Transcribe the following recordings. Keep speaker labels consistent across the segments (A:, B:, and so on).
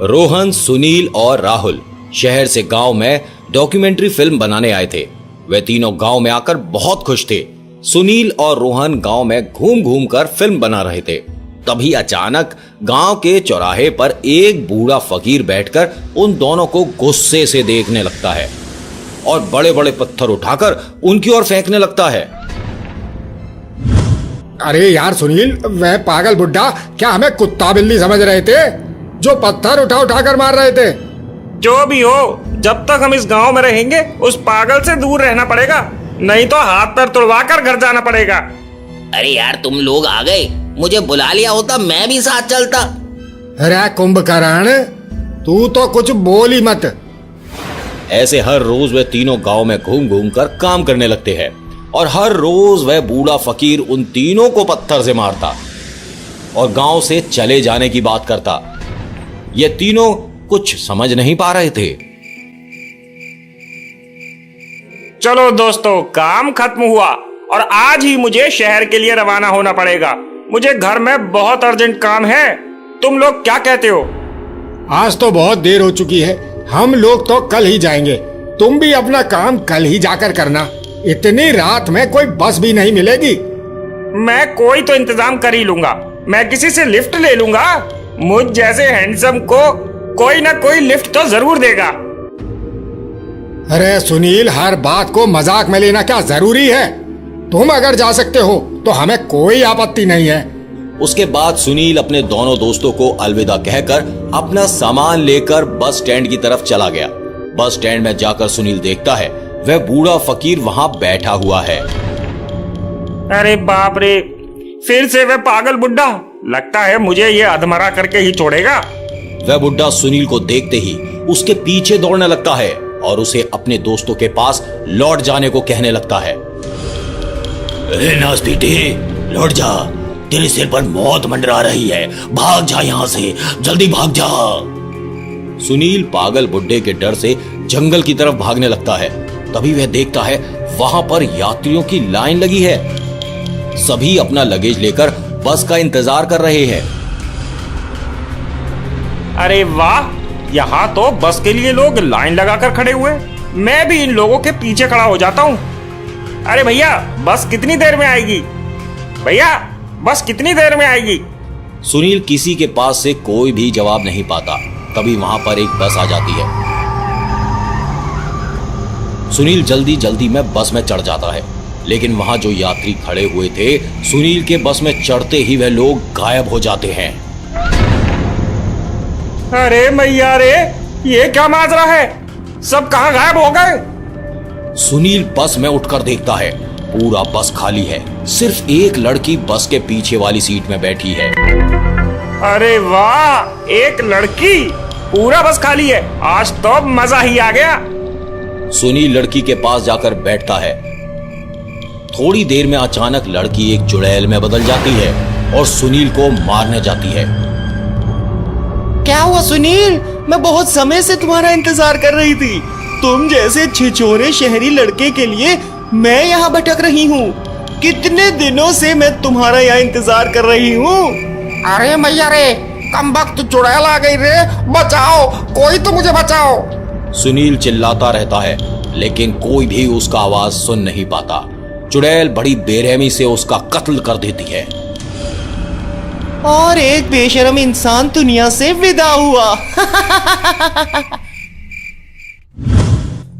A: रोहन, सुनील और राहुल शहर से गांव में डॉक्यूमेंट्री फिल्म बनाने आए थे। वे तीनों गांव में आकर बहुत खुश थे। सुनील और रोहन गांव में घूम घूम कर फिल्म बना रहे थे। तभी अचानक गांव के चौराहे पर एक बूढ़ा फकीर बैठकर उन दोनों को गुस्से से देखने लगता है और बड़े बड़े पत्थर उठाकर उनकी ओर फेंकने लगता है।
B: अरे यार सुनील, वह पागल बुड्ढा क्या हमें कुत्ता बिल्ली समझ रहे थे जो पत्थर उठा उठा कर मार रहे थे?
C: जो भी हो, जब तक हम इस गांव में रहेंगे उस पागल से दूर रहना पड़ेगा, नहीं तो हाथ पैर तुड़वा कर घर जाना पड़ेगा।
D: अरे यार तुम लोग आ गए, मुझे बुला लिया होता मैं भी साथ चलता।
B: अरे कुंभकर्ण, तू तो कुछ बोल ही मत।
A: ऐसे हर रोज वे तीनों गांव में घूम घूम कर काम करने लगते हैं और हर रोज वह बूढ़ा फकीर उन तीनों को पत्थर से मारता और गांव से चले जाने की बात करता। ये तीनों कुछ समझ नहीं पा रहे थे।
C: चलो दोस्तों, काम खत्म हुआ और आज ही मुझे शहर के लिए रवाना होना पड़ेगा। मुझे घर में बहुत अर्जेंट काम है। तुम लोग क्या कहते हो?
B: आज तो बहुत देर हो चुकी है, हम लोग तो कल ही जाएंगे। तुम भी अपना काम कल ही जाकर करना। इतनी रात में कोई बस भी नहीं मिलेगी।
C: मैं कोई तो इंतजाम कर ही लूंगा। मैं किसी से लिफ्ट ले लूंगा। मुझ जैसे हैंडसम को कोई ना कोई लिफ्ट तो जरूर देगा।
B: अरे सुनील, हर बात को मजाक में लेना क्या जरूरी है? तुम अगर जा सकते हो तो हमें कोई आपत्ति नहीं है।
A: उसके बाद सुनील अपने दोनों दोस्तों को अलविदा कहकर अपना सामान लेकर बस स्टैंड की तरफ चला गया। बस स्टैंड में जाकर सुनील देखता है वह बूढ़ा फकीर वहां बैठा हुआ है।
C: अरे बाप रे, फिर से वह पागल बुड्ढा। लगता है मुझे ये अधमरा करके ही छोड़ेगा।
A: वह बुड्ढा सुनील को देखते ही उसके पीछे दौड़ने लगता है और उसे अपने दोस्तों के पास लौट जाने को कहने लगता है।
D: नास्तीटे, लौट जा, तेरे सिर पर मौत मंडरा रही है। भाग जा यहाँ से, जल्दी भाग जा।
A: सुनील पागल बुड्ढे के डर से जंगल की तरफ भागने लगता है। तभी वह देखता है वहां पर यात्रियों की लाइन लगी है। सभी अपना लगेज लेकर बस का इंतजार कर रहे हैं।
C: अरे वाह, यहाँ तो बस के लिए लोग लाइन लगाकर खड़े हुए। मैं भी इन लोगों के पीछे खड़ा हो जाता हूँ। अरे भैया, बस कितनी देर में आएगी? भैया, बस कितनी देर में आएगी?
A: सुनील किसी के पास से कोई भी जवाब नहीं पाता। तभी वहां पर एक बस आ जाती है। सुनील जल्दी जल्दी में बस में चढ़ जाता है, लेकिन वहां जो यात्री खड़े हुए थे, सुनील के बस में चढ़ते ही वह लोग गायब हो जाते हैं।
C: अरे मैया रे, ये क्या माजरा है? सब कहाँ गायब हो गए?
A: सुनील बस में उठकर देखता है पूरा बस खाली है। सिर्फ एक लड़की बस के पीछे वाली सीट में बैठी है।
C: अरे वाह, एक लड़की! पूरा बस खाली है। आज तो मजा ही आ गया।
A: सुनील लड़की के पास जाकर बैठता है। थोड़ी देर में अचानक लड़की एक चुड़ैल में बदल जाती है और सुनील को मारने जाती है।
E: क्या हुआ सुनील? मैं बहुत समय से तुम्हारा इंतजार कर रही थी। तुम जैसे छिछोरे शहरी लड़के के लिए मैं यहाँ भटक रही हूँ। कितने दिनों से मैं तुम्हारा यहाँ इंतजार कर रही हूँ।
B: अरे मैया रे, कमबख्त चुड़ैल आ गई रे, बचाओ, कोई तो मुझे बचाओ।
A: सुनील चिल्लाता रहता है, लेकिन कोई भी उसका आवाज सुन नहीं पाता। चुड़ैल बड़ी बेरहमी से उसका कत्ल कर देती है
E: और एक बेशर्म इंसान दुनिया से विदा हुआ।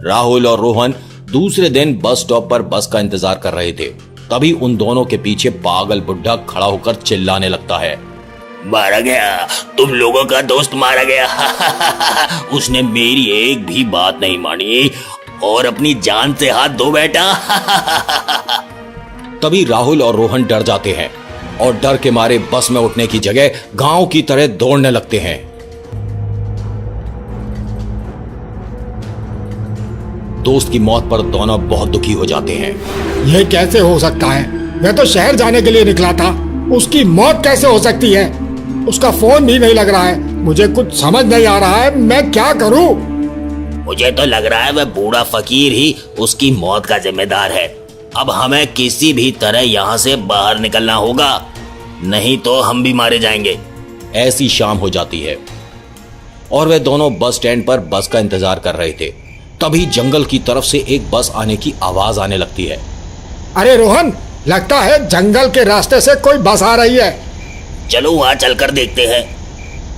A: राहुल और रोहन दूसरे दिन बस स्टॉप पर बस का इंतजार कर रहे थे। तभी उन दोनों के पीछे पागल बुड्ढा खड़ा होकर चिल्लाने लगता है।
D: मारा गया, तुम लोगों का दोस्त मारा गया। उसने मेरी एक भी बात नहीं मानी और अपनी जान से हाथ धो बैठा।
A: तभी राहुल और रोहन डर जाते हैं और डर के मारे बस में उठने की जगह गांव की तरह दौड़ने लगते हैं। दोस्त की मौत पर दोनों बहुत दुखी हो जाते हैं।
B: ये कैसे हो सकता है? मैं तो शहर जाने के लिए निकला था, उसकी मौत कैसे हो सकती है? उसका फोन भी नहीं लग रहा है। मुझे कुछ समझ नहीं आ रहा है, मैं क्या करूं?
D: मुझे तो लग रहा है वह बूढ़ा फकीर ही उसकी मौत का जिम्मेदार है। अब हमें किसी भी तरह यहाँ से बाहर निकलना होगा, नहीं तो हम भी मारे जाएंगे।
A: ऐसी शाम हो जाती है। और वे दोनों बस स्टैंड पर बस का इंतजार कर रहे थे। तभी जंगल की तरफ से एक बस आने की आवाज आने लगती है।
B: अरे रोहन, लगता है जंगल के रास्ते से कोई बस आ रही है।
D: चलो वहां चलकर देखते हैं।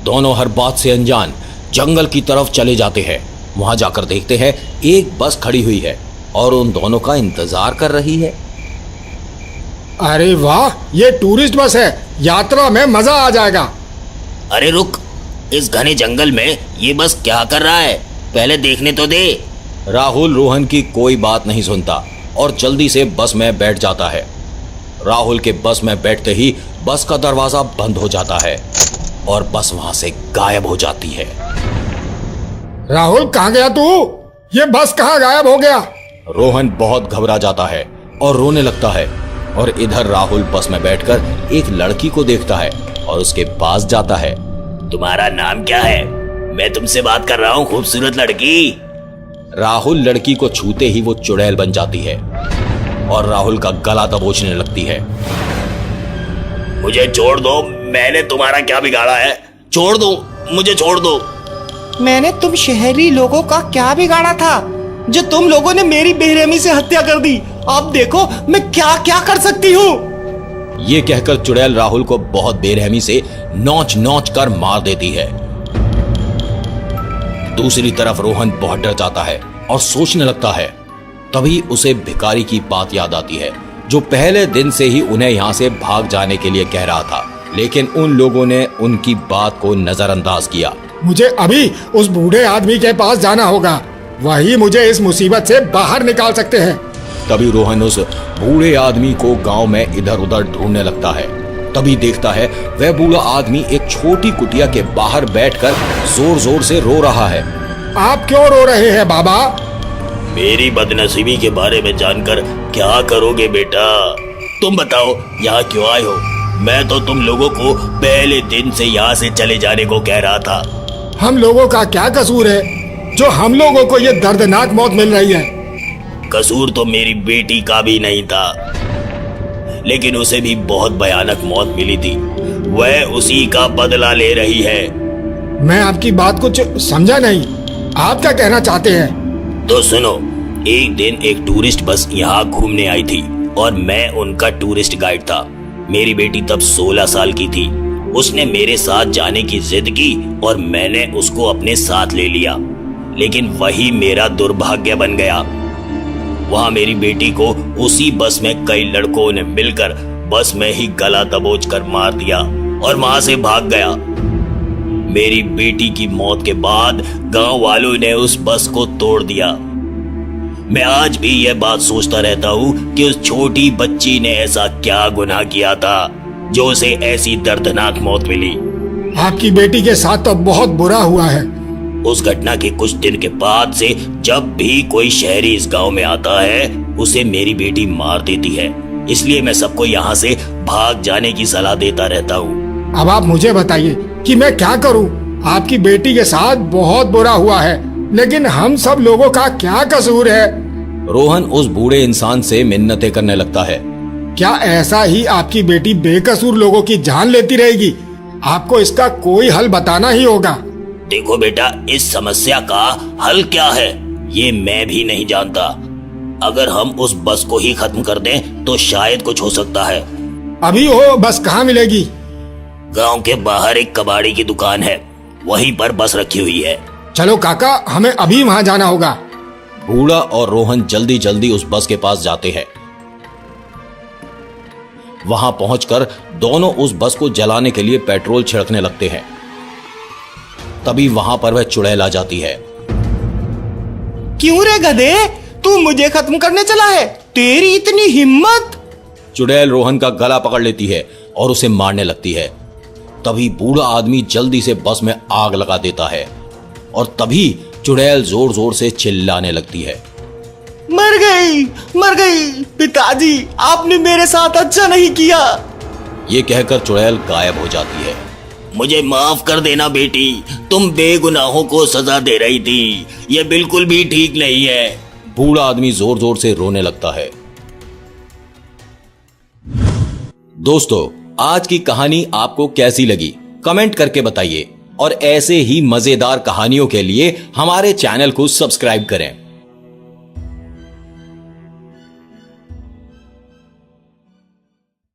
A: दोनों हर बात से अनजान जंगल की तरफ चले जाते हैं। वहां जाकर देखते हैं एक बस खड़ी हुई है और उन दोनों का इंतजार कर रही है।
B: अरे वाह, ये टूरिस्ट बस है, यात्रा में मजा आ जाएगा।
D: अरे रुक, इस घने जंगल में ये बस क्या कर रहा है, पहले देखने तो दे।
A: राहुल रोहन की कोई बात नहीं सुनता और जल्दी से बस में बैठ जाता है। राहुल के बस में बैठते ही बस का दरवाजा बंद हो जाता है और बस वहां से गायब हो जाती है।
B: राहुल, कहाँ गया तू? ये बस कहाँ गायब हो गया?
A: रोहन बहुत घबरा जाता है और रोने लगता है। और इधर राहुल बस में बैठकर एक लड़की को देखता है और उसके पास जाता है।
D: तुम्हारा नाम क्या है? मैं तुमसे बात कर रहा हूँ, खूबसूरत लड़की।
A: राहुल लड़की को छूते ही वो चुड़ैल बन जाती है और राहुल का गला दबोचने लगती है।
D: मुझे छोड़ दो, मैंने तुम्हारा क्या बिगाड़ा है? छोड़ दो, मुझे छोड़ दो।
E: मैंने तुम शहरी लोगों का क्या बिगाड़ा था जो तुम लोगों ने मेरी बेरहमी से हत्या कर दी? अब देखो मैं क्या क्या कर सकती हूँ।
A: ये कहकर चुड़ैल राहुल को बहुत बेरहमी से नोच नोच कर मार देती है। दूसरी तरफ रोहन बहुत डर जाता है और सोचने लगता है। तभी उसे भिखारी की बात याद आती है जो पहले दिन से ही उन्हें यहाँ से भाग जाने के लिए कह रहा था, लेकिन उन लोगों ने उनकी बात को नजरअंदाज किया।
B: मुझे अभी उस बूढ़े आदमी के पास जाना होगा, वही मुझे इस मुसीबत से बाहर निकाल सकते हैं।
A: तभी रोहन उस बूढ़े आदमी को गांव में इधर उधर ढूंढने लगता है। तभी देखता है वह बूढ़ा आदमी एक छोटी कुटिया के बाहर बैठकर जोर जोर से रो रहा है।
B: आप क्यों रो रहे हैं बाबा?
D: मेरी बदनसीबी के बारे में जानकर क्या करोगे बेटा? तुम बताओ, यहाँ क्यों आए हो? मैं तो तुम लोगों को पहले दिन से यहाँ से चले जाने को कह रहा था।
B: हम लोगों का क्या कसूर है जो हम लोगों को ये दर्दनाक मौत मिल रही है?
D: कसूर तो मेरी बेटी का भी नहीं था, लेकिन उसे भी बहुत भयानक मौत मिली थी। वह उसी का बदला ले रही है।
B: मैं आपकी बात कुछ समझा नहीं, आप क्या कहना चाहते हैं?
D: तो सुनो, एक दिन एक टूरिस्ट बस यहाँ घूमने आई थी और मैं उनका टूरिस्ट गाइड था। मेरी बेटी तब 16 साल की थी। उसने मेरे साथ जाने की जिद की और मैंने उसको अपने साथ ले लिया, लेकिन वही मेरा दुर्भाग्य बन गया। वहां मेरी बेटी को उसी बस में कई लड़कों ने मिलकर बस में ही गला दबोच कर मार दिया और वहां से भाग गया। मेरी बेटी की मौत के बाद गांव वालों ने उस बस को तोड़ दिया। मैं आज भी यह बात सोचता रहता हूँ कि उस छोटी बच्ची ने ऐसा क्या गुनाह किया था जो उसे ऐसी दर्दनाक मौत मिली।
B: आपकी बेटी के साथ तो बहुत बुरा हुआ है।
D: उस घटना के कुछ दिन के बाद से जब भी कोई शहरी इस गांव में आता है उसे मेरी बेटी मार देती है। इसलिए मैं सबको यहाँ से भाग जाने की सलाह देता रहता हूँ।
B: अब आप मुझे बताइए कि मैं क्या करूं? आपकी बेटी के साथ बहुत बुरा हुआ है, लेकिन हम सब लोगों का क्या कसूर है?
A: रोहन उस बूढ़े इंसान से मिन्नतें करने लगता है।
B: क्या ऐसा ही आपकी बेटी बेकसूर लोगों की जान लेती रहेगी? आपको इसका कोई हल बताना ही होगा।
D: देखो बेटा, इस समस्या का हल क्या है ये मैं भी नहीं जानता। अगर हम उस बस को ही खत्म कर दें तो शायद कुछ हो सकता है।
B: अभी वो बस कहाँ मिलेगी?
D: गांव के बाहर एक कबाड़ी की दुकान है, वहीं पर बस रखी हुई है।
B: चलो काका, हमें अभी वहाँ जाना होगा।
A: बूढ़ा और रोहन जल्दी जल्दी उस बस के पास जाते हैं। वहां पहुंचकर दोनों उस बस को जलाने के लिए पेट्रोल छिड़कने लगते हैं। तभी वहां पर वह चुड़ैल आ जाती है।
E: क्यों रे गधे, तू मुझे खत्म करने चला है? तेरी इतनी हिम्मत?
A: चुड़ैल रोहन का गला पकड़ लेती है और उसे मारने लगती है। तभी बूढ़ा आदमी जल्दी से बस में आग लगा देता है और तभी चुड़ैल जोर जोर से चिल्लाने लगती है।
E: मर गई, मर गई। पिताजी, आपने मेरे साथ अच्छा नहीं किया।
A: ये कहकर चुड़ैल गायब हो जाती है।
D: मुझे माफ कर देना बेटी, तुम बेगुनाहों को सजा दे रही थी। ये बिल्कुल भी ठीक नहीं है।
A: बूढ़ा आदमी जोर जोर से रोने लगता है। दोस्तों, आज की कहानी आपको कैसी लगी कमेंट करके बताइए और ऐसे ही मजेदार कहानियों के लिए हमारे चैनल को सब्सक्राइब करें।